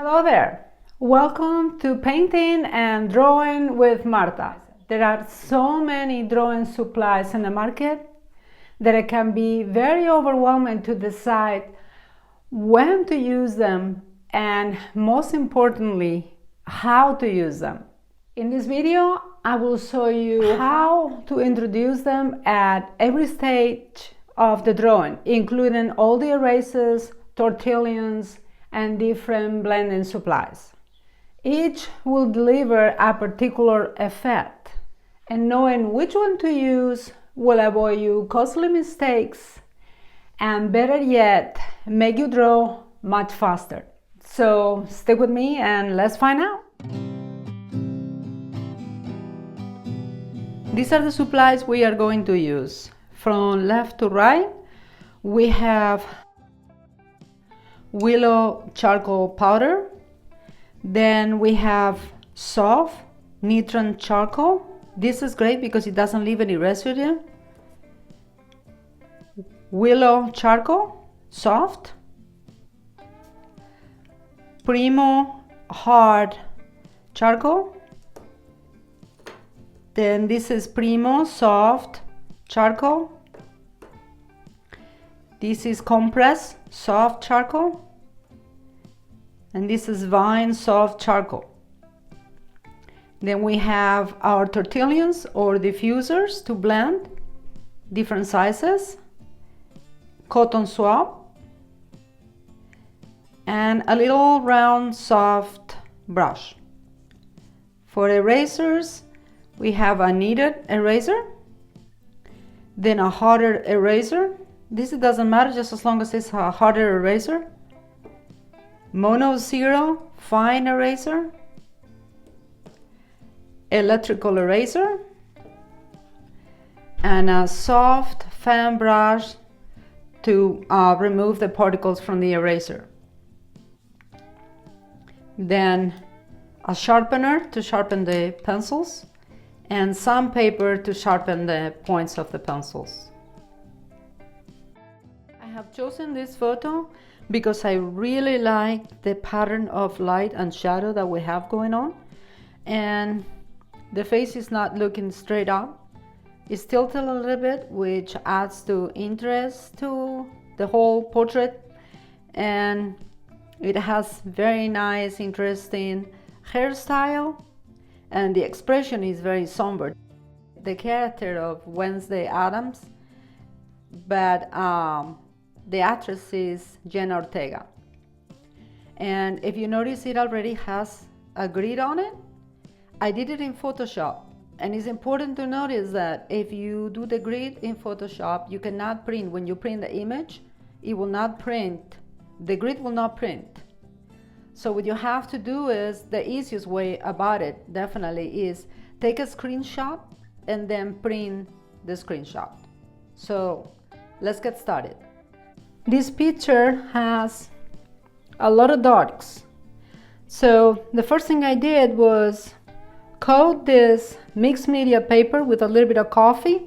Hello there! Welcome to Painting and Drawing with Marta. There are so many drawing supplies in the market that it can be very overwhelming to decide when to use them and, most importantly, how to use them. In this video, I will show you how to introduce them at every stage of the drawing, including all the erasers, tortillons, and different blending supplies. Each will deliver a particular effect, and knowing which one to use will avoid you costly mistakes and, better yet, make you draw much faster. So stick with me and let's find out. These are the supplies we are going to use. From left to right, we have willow charcoal powder. Then we have soft nitron charcoal. This is great because it doesn't leave any residue. Willow charcoal, soft. Primo hard charcoal. Then this is Primo soft charcoal. This is compressed soft charcoal. And this is Vine soft charcoal. Then we have our tortillons or diffusers to blend, different sizes, cotton swab, and a little round soft brush. For erasers, we have a kneaded eraser, then a harder eraser. This doesn't matter just as long as it's a harder eraser. Mono zero fine eraser, electrical eraser, and a soft fan brush to remove the particles from the eraser. Then a sharpener to sharpen the pencils, and sandpaper to sharpen the points of the pencils. I have chosen this photo because I really like the pattern of light and shadow that we have going on, and the face is not looking straight up. It's tilted a little bit, which adds to interest to the whole portrait, and it has very nice, interesting hairstyle, and the expression is very somber. The character of Wednesday Addams, but the actress is Jenna Ortega. And if you notice, it already has a grid on it. I did it in Photoshop, and it's important to notice that if you do the grid in Photoshop, you cannot print. When you print the image, it will not print. The grid will not print. So what you have to do is, the easiest way about it definitely is take a screenshot and then print the screenshot. So let's get started. This picture has a lot of darks. So the first thing I did was coat this mixed media paper with a little bit of coffee,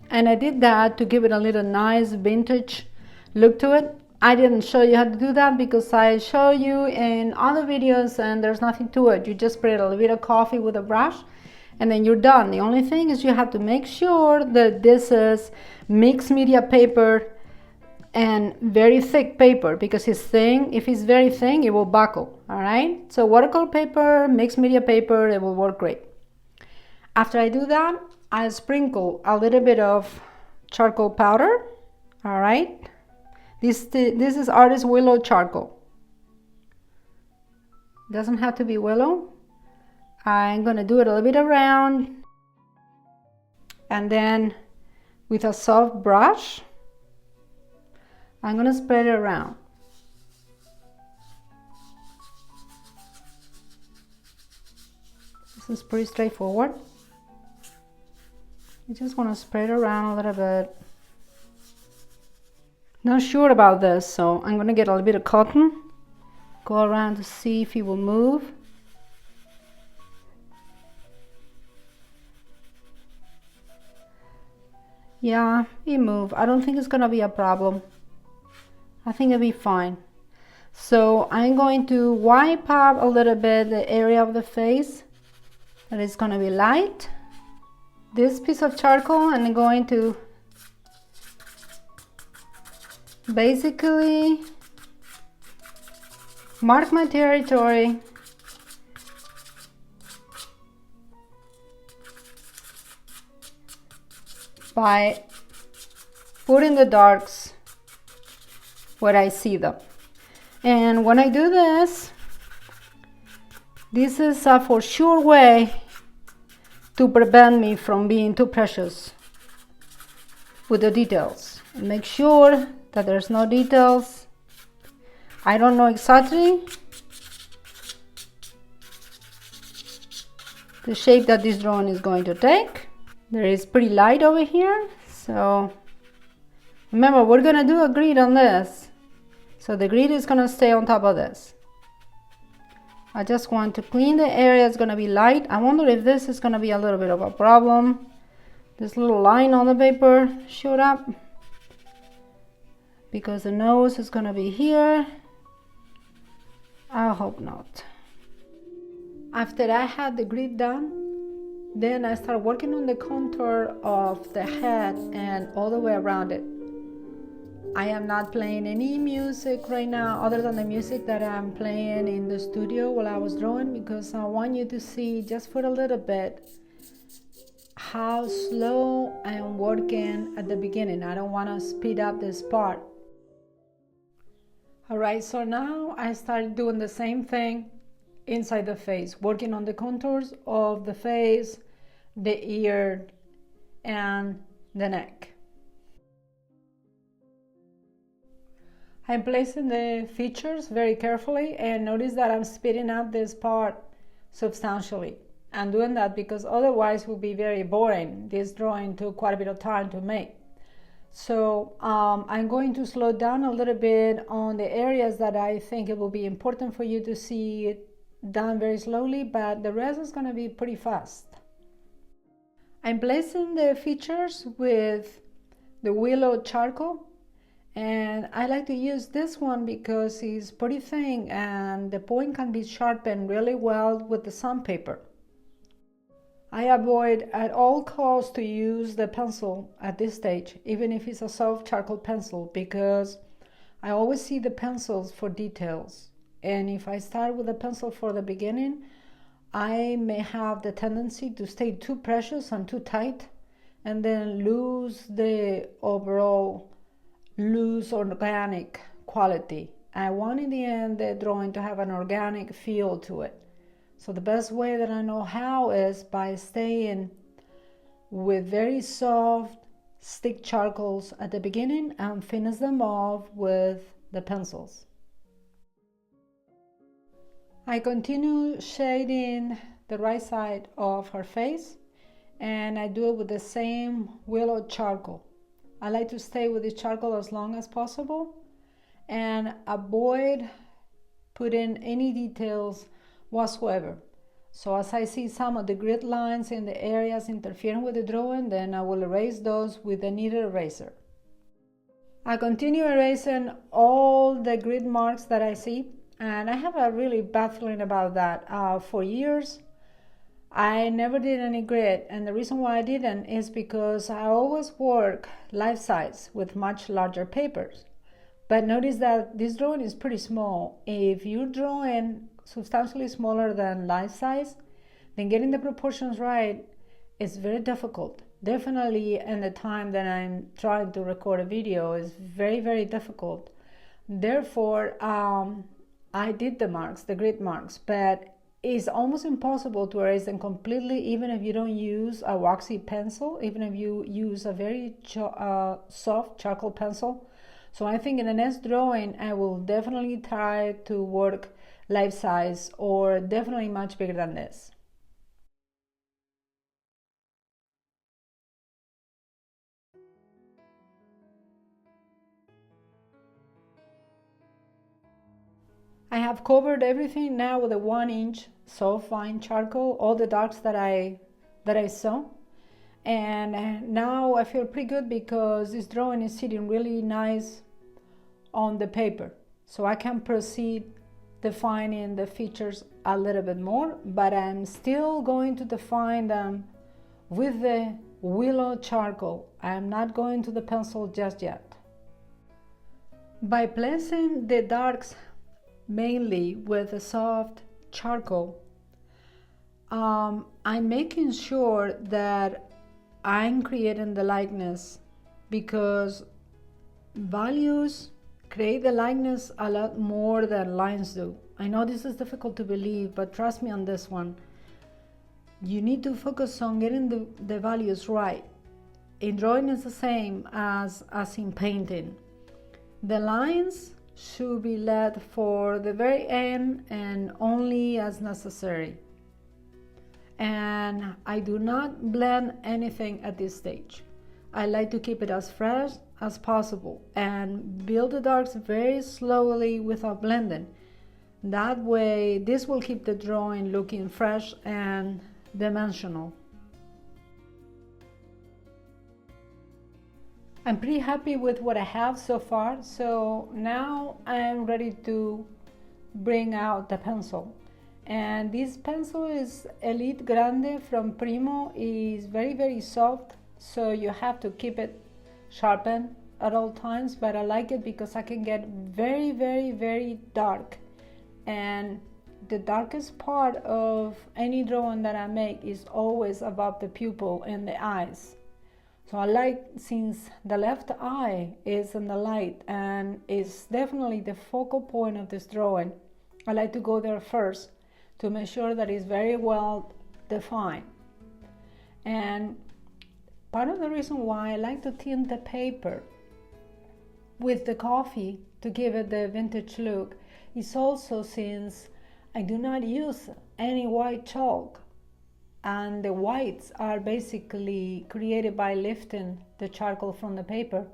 and I did that to give it a little nice vintage look to it. I didn't show you how to do that because I show you in other videos and there's nothing to it. You just spread a little bit of coffee with a brush and then you're done. The only thing is you have to make sure that this is mixed media paper and very thick paper, because it's thin. If it's very thin, it will buckle. All right, so watercolor paper, mixed media paper, it will work great. After I do that, I sprinkle a little bit of charcoal powder. All right, this is artist willow charcoal. Doesn't have to be willow. I'm gonna do it a little bit around, and then with a soft brush I'm gonna spread it around. This is pretty straightforward. You just want to spread it around a little bit. Not sure about this, so I'm gonna get a little bit of cotton, go around to see if it will move. Yeah, it moved. I don't think it's gonna be a problem. I think it'll be fine. So I'm going to wipe up a little bit the area of the face that is going to be light. This piece of charcoal, and I'm going to basically mark my territory by putting the darks where I see them. And when I do this, this is a for sure way to prevent me from being too precious with the details. Make sure that there's no details. I don't know exactly the shape that this drawing is going to take. There is pretty light over here, so remember, we're gonna do a grid on this, so the grid is gonna stay on top of this. I just want to clean the area. It's gonna be light. I wonder if this is gonna be a little bit of a problem. This little line on the paper showed up because the nose is gonna be here. I hope not. After I had the grid done, then I started working on the contour of the head and all the way around it. I am not playing any music right now other than the music that I'm playing in the studio while I was drawing, because I want you to see just for a little bit how slow I am working at the beginning. I don't want to speed up this part. Alright, so now I started doing the same thing inside the face, working on the contours of the face, the ear, and the neck. I'm placing the features very carefully, and notice that I'm speeding up this part substantially. I'm doing that because otherwise it will be very boring. This drawing took quite a bit of time to make. So I'm going to slow down a little bit on the areas that I think it will be important for you to see it done very slowly, but the rest is going to be pretty fast. I'm placing the features with the willow charcoal, and I like to use this one because it's pretty thin and the point can be sharpened really well with the sandpaper. I avoid at all costs to use the pencil at this stage, even if it's a soft charcoal pencil, because I always see the pencils for details. And if I start with a pencil for the beginning, I may have the tendency to stay too precious and too tight and then lose the overall loose organic quality. I want in the end the drawing to have an organic feel to it. So the best way that I know how is by staying with very soft stick charcoals at the beginning and finish them off with the pencils. I continue shading the right side of her face, and I do it with the same willow charcoal. I like to stay with the charcoal as long as possible and avoid putting any details whatsoever. So as I see some of the grid lines in the areas interfering with the drawing, then I will erase those with a kneaded eraser. I continue erasing all the grid marks that I see, and I have a really bad feeling about that. For years I never did any grid, and the reason why I didn't is because I always work life size with much larger papers. But notice that this drawing is pretty small. If you're drawing substantially smaller than life size, then getting the proportions right is very difficult. Definitely in the time that I'm trying to record a video is very, very difficult. Therefore, I did the marks, the grid marks, but it's almost impossible to erase them completely, even if you don't use a waxy pencil, even if you use a very soft charcoal pencil. So I think in the next drawing, I will definitely try to work life size, or definitely much bigger than this. I have covered everything now with a 1-inch soft fine charcoal, all the darks that I saw. And now I feel pretty good because this drawing is sitting really nice on the paper. so I can proceed defining the features a little bit more, but I'm still going to define them with the willow charcoal. I'm not going to the pencil just yet. By placing the darks mainly with the soft charcoal, I'm making sure that I'm creating the likeness, because values create the likeness a lot more than lines do. I know this is difficult to believe, but trust me on this one. You need to focus on getting the values right. In drawing is the same as in painting. The lines should be left for the very end and only as necessary. And I do not blend anything at this stage. I like to keep it as fresh as possible and build the darks very slowly without blending. That way, this will keep the drawing looking fresh and dimensional. I'm pretty happy with what I have so far, so now I'm ready to bring out the pencil. And this pencil is Elite Grande from Primo. It's very soft, so you have to keep it sharpened at all times, but I like it because I can get very dark, and the darkest part of any drawing that I make is always above the pupil and the eyes. So I like, since the left eye is in the light and is definitely the focal point of this drawing, I like to go there first to make sure that it's very well defined. And part of the reason why I like to tint the paper with the coffee to give it the vintage look is also since I do not use any white chalk, and the whites are basically created by lifting the charcoal from the paper.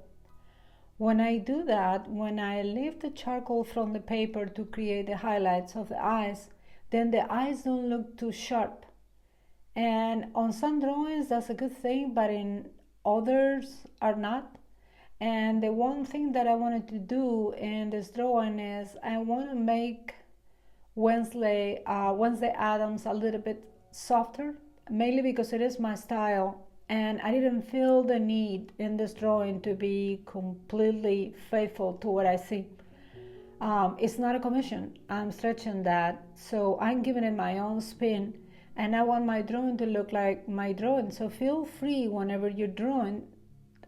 When I do that, when I lift the charcoal from the paper to create the highlights of the eyes, then the eyes don't look too sharp. And on some drawings that's a good thing, but in others are not. And the one thing that I wanted to do in this drawing is I want to make Wednesday Addams a little bit softer, mainly because it is my style, and I didn't feel the need in this drawing to be completely faithful to what I see. It's not a commission, I'm stretching that, so I'm giving it my own spin, and I want my drawing to look like my drawing. So feel free whenever you're drawing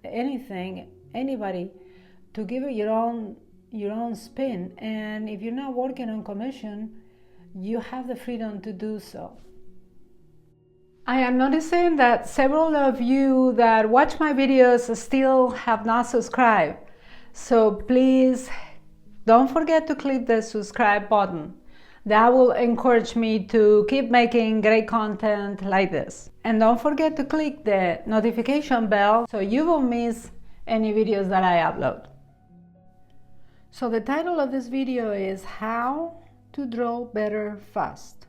anything, anybody, to give it your own spin. And if you're not working on commission, you have the freedom to do so. I am noticing that several of you that watch my videos still have not subscribed. So please don't forget to click the subscribe button. That will encourage me to keep making great content like this. And don't forget to click the notification bell so you won't miss any videos that I upload. So the title of this video is How to Draw Better Fast.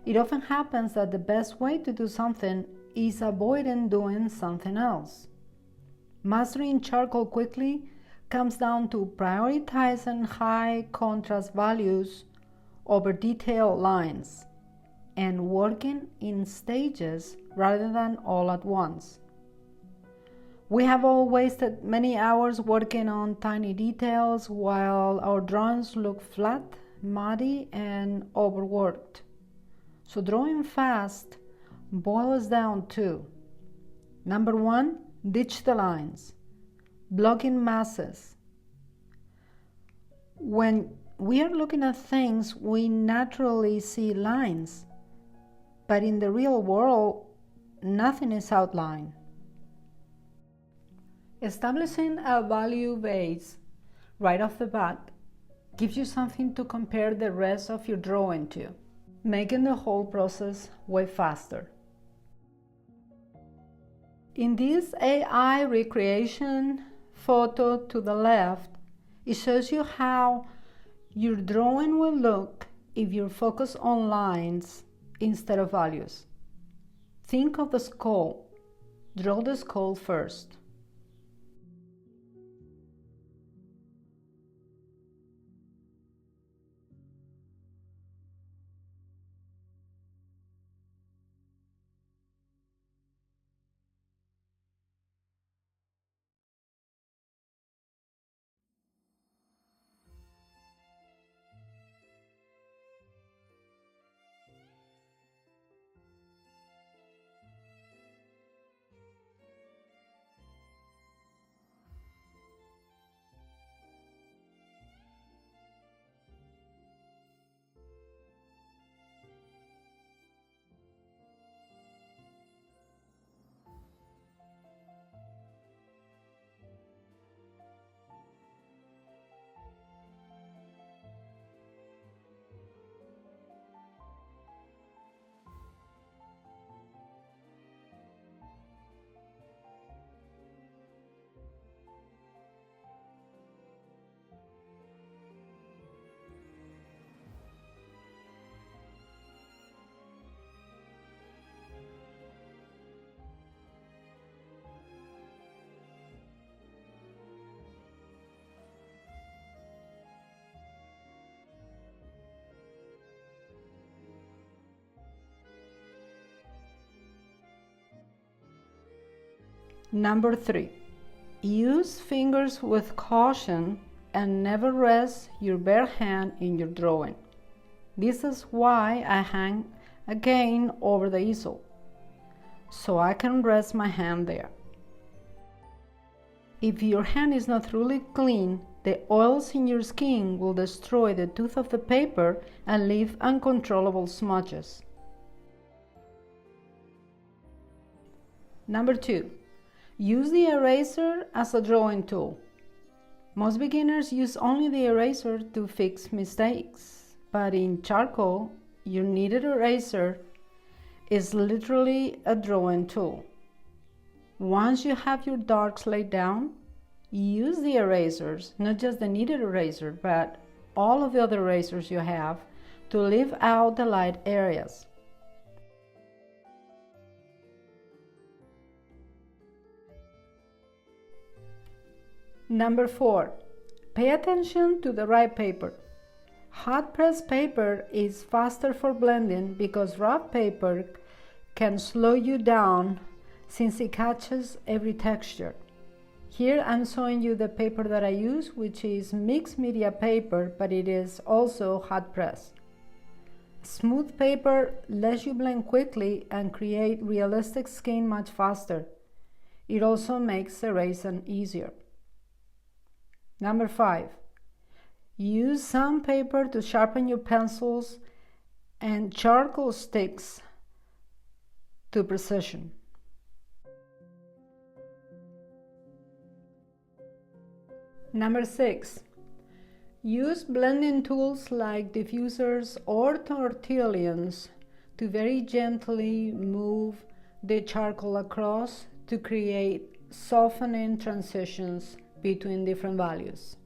It often happens that the best way to do something is avoiding doing something else. Mastering charcoal quickly comes down to prioritizing high contrast values over detailed lines and working in stages rather than all at once. We have all wasted many hours working on tiny details while our drawings look flat, muddy, and overworked. So drawing fast boils down to: number one, ditch the lines, blocking masses. When we are looking at things, we naturally see lines, but in the real world, nothing is outlined. Establishing a value base right off the bat gives you something to compare the rest of your drawing to, making the whole process way faster. In this AI recreation photo to the left, it shows you how your drawing will look if you focus on lines instead of values. Think of the skull. Draw the skull first. Number 3, use fingers with caution and never rest your bare hand in your drawing. This is why I hang again over the easel, so I can rest my hand there. If your hand is not truly clean, the oils in your skin will destroy the tooth of the paper and leave uncontrollable smudges. Number 2, use the eraser as a drawing tool. Most beginners use only the eraser to fix mistakes, but in charcoal, your kneaded eraser is literally a drawing tool. Once you have your darks laid down, use the erasers, not just the kneaded eraser, but all of the other erasers you have, to leave out the light areas. Number 4, pay attention to the right paper. Hot press paper is faster for blending because rough paper can slow you down since it catches every texture. Here I'm showing you the paper that I use, which is mixed media paper, but it is also hot press. Smooth paper lets you blend quickly and create realistic skin much faster. It also makes erasing easier. Number 5, use sandpaper to sharpen your pencils and charcoal sticks to precision. Number 6, use blending tools like diffusers or tortillons to very gently move the charcoal across to create softening transitions between different values.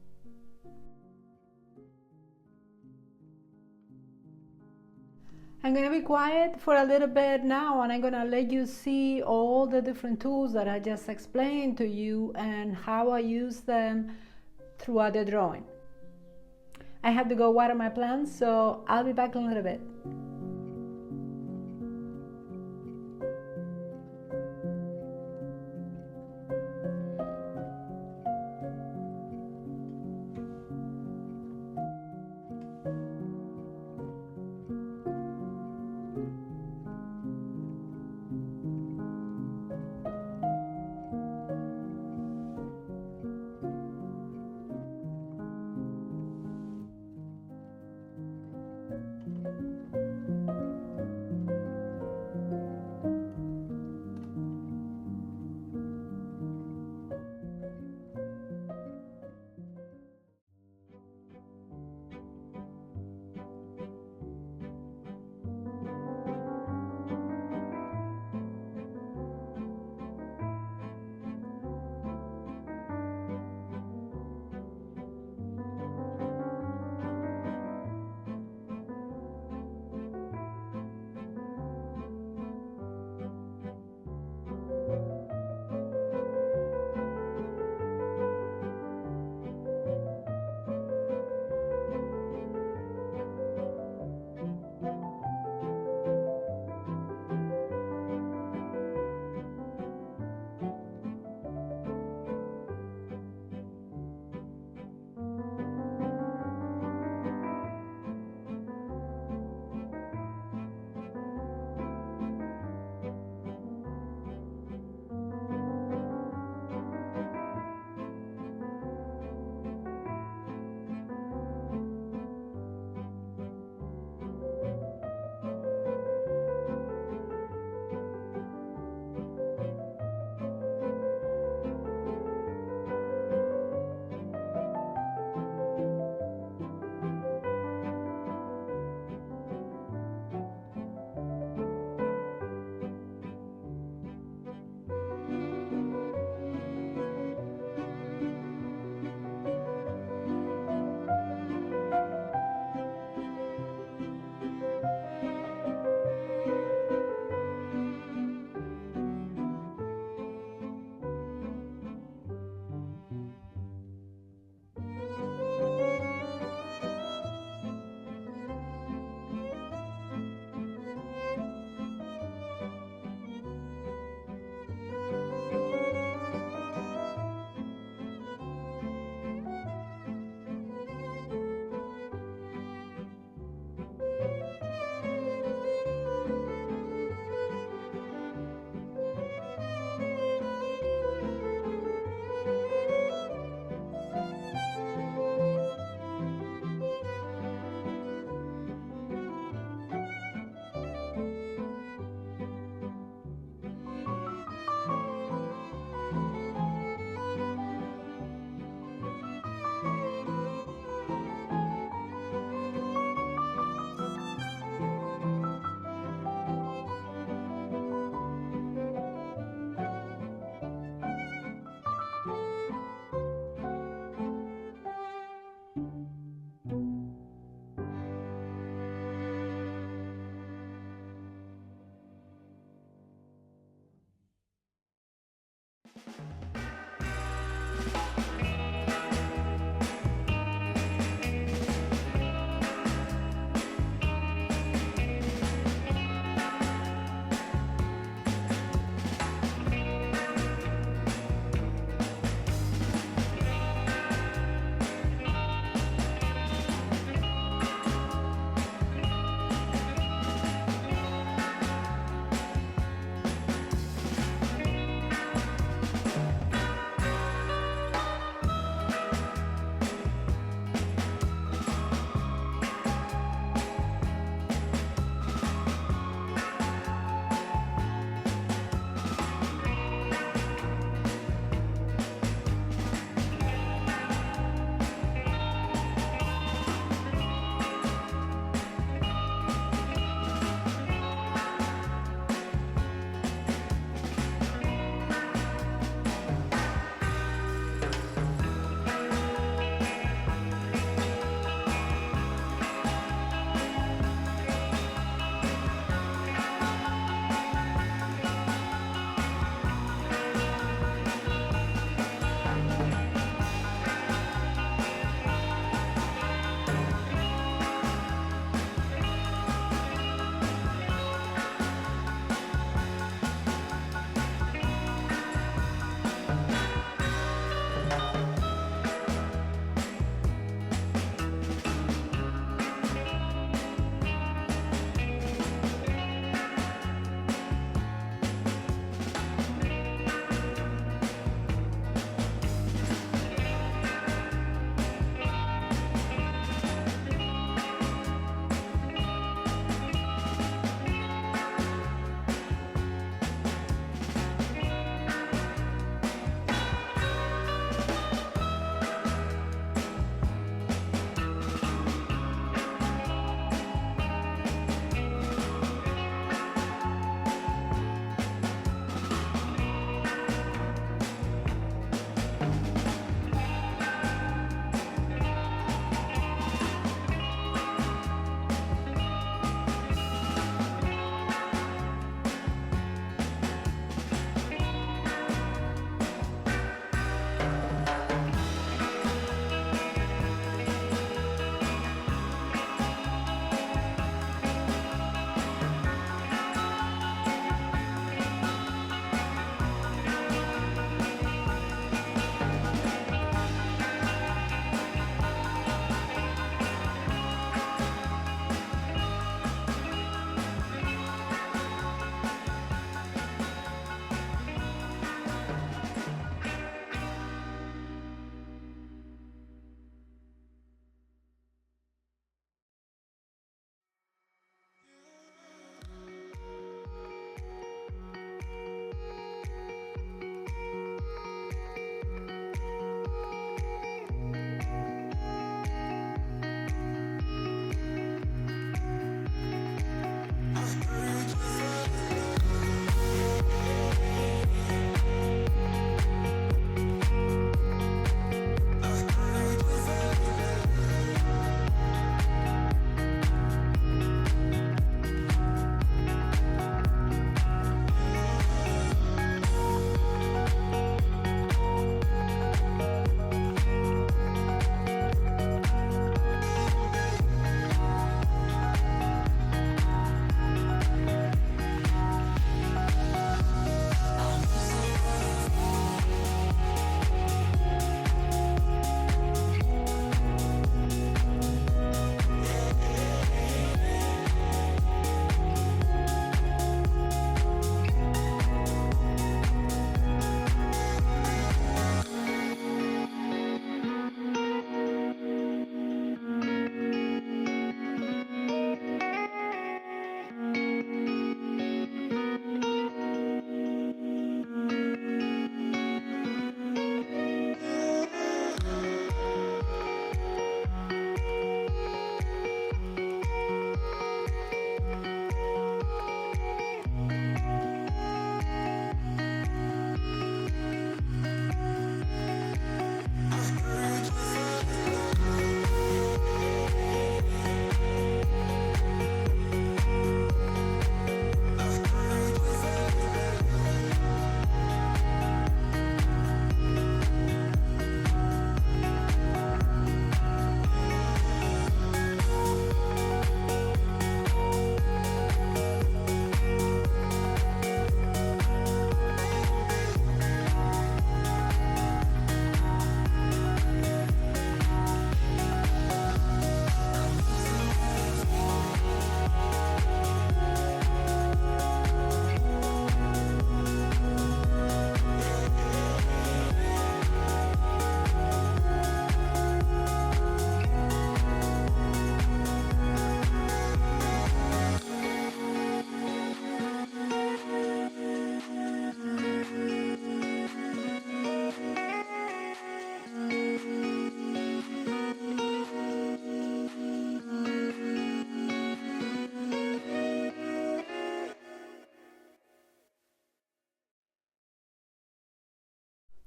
I'm going to be quiet for a little bit now, and I'm going to let you see all the different tools that I just explained to you and how I use them throughout the drawing. I have to go water my plants, so I'll be back in a little bit.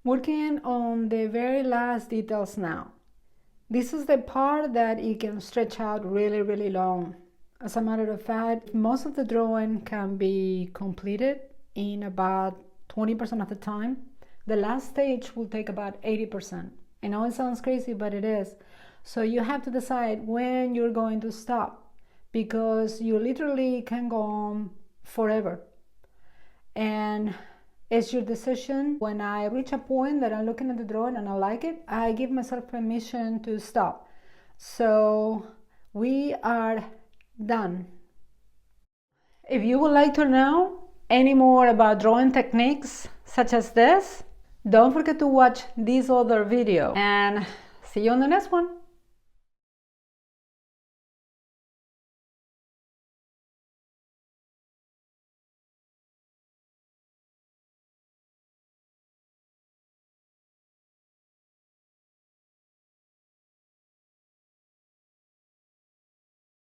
Working on the very last details now. This is the part that it can stretch out really long. As a matter of fact, most of the drawing can be completed in about 20% of the time. The last stage will take about 80%. I know it sounds crazy, but it is. So you have to decide when you're going to stop, because you literally can go on forever. And it's your decision. When I reach a point that I'm looking at the drawing and I like it, I give myself permission to stop. So we are done. If you would like to know any more about drawing techniques such as this, don't forget to watch this other video, and see you on the next one.